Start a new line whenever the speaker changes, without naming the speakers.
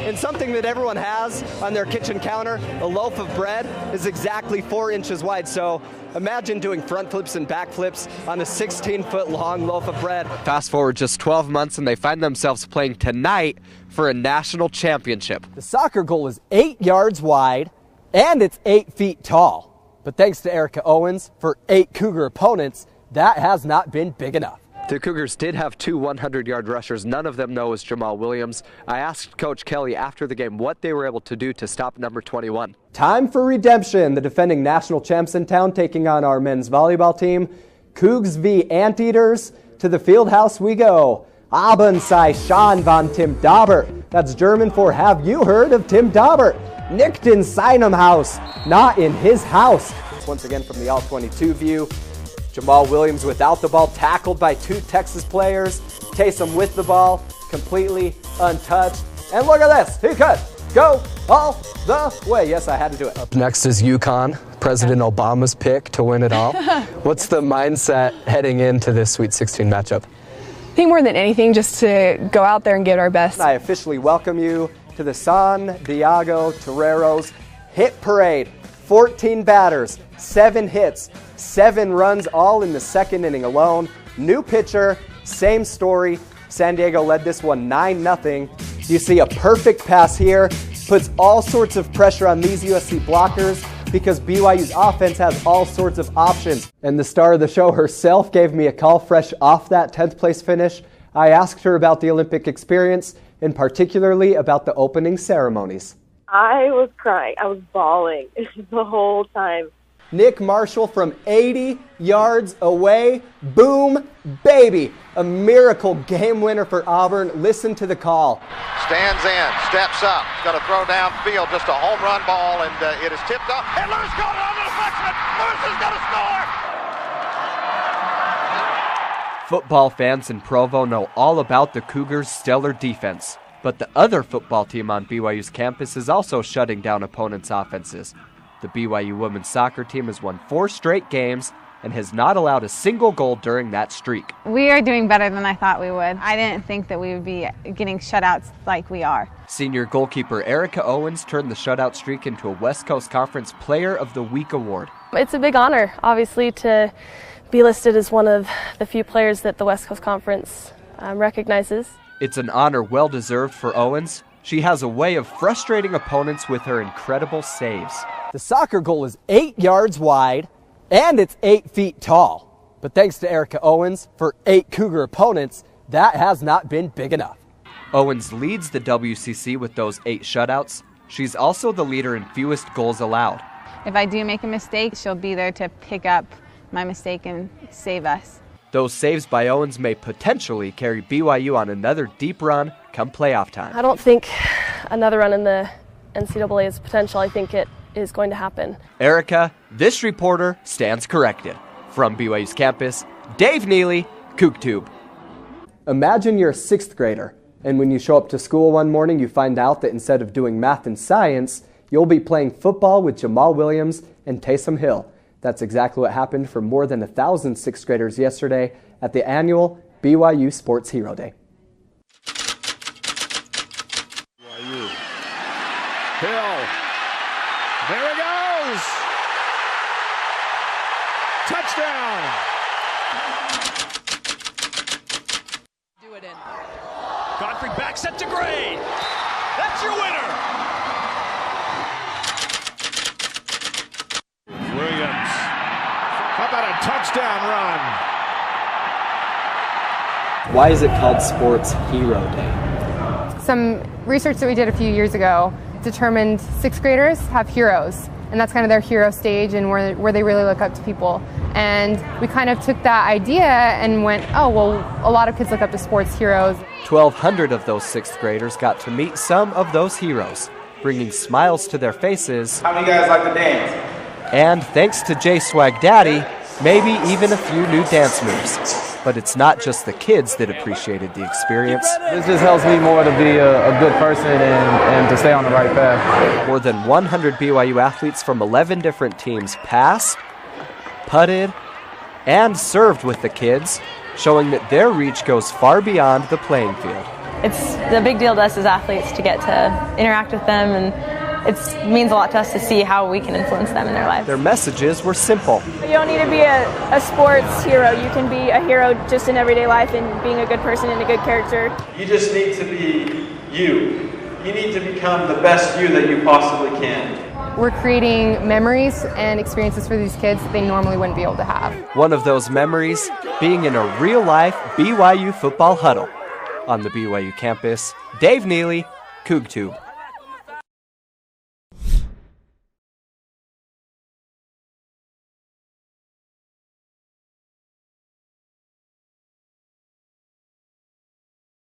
And something that everyone has on their kitchen counter, a loaf of bread, is exactly 4 inches wide. So imagine doing front flips and back flips on a 16-foot long loaf of bread. Fast forward just 12 months and they find themselves playing tonight for a national championship.
The soccer goal is 8 yards wide and it's 8 feet tall. But thanks to Erica Owens, for 8 Cougar opponents, that has not been big enough.
The Cougars did have 2 100-yard rushers. None of them, though, was Jamal Williams. I asked Coach Kelly after the game what they were able to do to stop number 21.
Time for redemption. The defending national champs in town taking on our men's volleyball team. Cougs v. Anteaters. To the field house we go. Abend sei Sean von Tim Daubert. That's German for have you heard of Tim Daubert? Nicht in seinem Haus. Not in his house. Once again from the All-22 view. Jamal Williams without the ball, tackled by 2 Texas players. Taysom with the ball, completely untouched. And look at this, he could go all the way. Yes, I had to do it. Up next is UConn, President Obama's pick to win it all. What's the mindset heading into this Sweet 16 matchup?
I think more than anything, just to go out there and give our best.
I officially welcome you to the San Diego Toreros Hit Parade. 14 batters, 7 hits, 7 runs, all in the second inning alone. New pitcher, same story. San Diego led this one 9-0. You see a perfect pass here, puts all sorts of pressure on these USC blockers because BYU's offense has all sorts of options. And the star of the show herself gave me a call fresh off that 10th place finish. I asked her about the Olympic experience and particularly about the opening ceremonies.
I was crying. I was bawling the whole time.
Nick Marshall from 80 yards away. Boom, baby. A miracle game winner for Auburn. Listen to the call.
Stands in, steps up, going to throw downfield, just a home run ball, and it is tipped up. And Lewis got it on the deflection. Lewis is going to score.
Football fans in Provo know all about the Cougars' stellar defense. But the other football team on BYU's campus is also shutting down opponents' offenses. The BYU women's soccer team has won 4 straight games and has not allowed a single goal during that streak.
We are doing better than I thought we would. I didn't think that we would be getting shutouts like we are.
Senior goalkeeper Erica Owens turned the shutout streak into a West Coast Conference Player of the Week award.
It's a big honor, obviously, to be listed as one of the few players that the West Coast Conference recognizes.
It's an honor well-deserved for Owens. She has a way of frustrating opponents with her incredible saves.
The soccer goal is 8 yards wide and it's 8 feet tall. But thanks to Erica Owens, for 8 Cougar opponents, that has not been big enough.
Owens leads the WCC with those 8 shutouts. She's also the leader in fewest goals allowed.
If I do make a mistake, she'll be there to pick up my mistake and save us.
Those saves by Owens may potentially carry BYU on another deep run come playoff time.
I don't think another run in the NCAA is potential. I think it is going to happen.
Erica, this reporter stands corrected. From BYU's campus, Dave Neeley, CougTube.
Imagine you're a 6th grader, and when you show up to school one morning, you find out that instead of doing math and science, you'll be playing football with Jamal Williams and Taysom Hill. That's exactly what happened for more than 1,000 6th graders yesterday at the annual BYU Sports Hero Day.
BYU. Hill. There he goes. Touchdown.
Do it in.
Godfrey back set to Gray. That's your winner. Williams. How about a touchdown run?
Why is it called Sports Hero Day?
Some research that we did a few years ago determined 6th graders have heroes, and that's kind of their hero stage and where they really look up to people. And we kind of took that idea and went, oh, well, a lot of kids look up to sports heroes.
1,200 of those 6th graders got to meet some of those heroes, bringing smiles to their faces.
How many guys like to dance?
And thanks to J Swag Daddy, maybe even a few new dance moves. But it's not just the kids that appreciated the experience.
This just helps me more to be a good person and to stay on the right path.
More than 100 BYU athletes from 11 different teams passed, putted, and served with the kids, showing that their reach goes far beyond the playing field.
it's a big deal to us as athletes to get to interact with them, and it means a lot to us to see how we can influence them in their lives.
Their messages were simple.
You don't need to be a sports hero. You can be a hero just in everyday life and being a good person and a good character.
You just need to be you. You need to become the best you that you possibly can.
We're creating memories and experiences for these kids that they normally wouldn't be able to have.
One of those memories being in a real-life BYU football huddle. On the BYU campus, Dave Neeley, CougTube.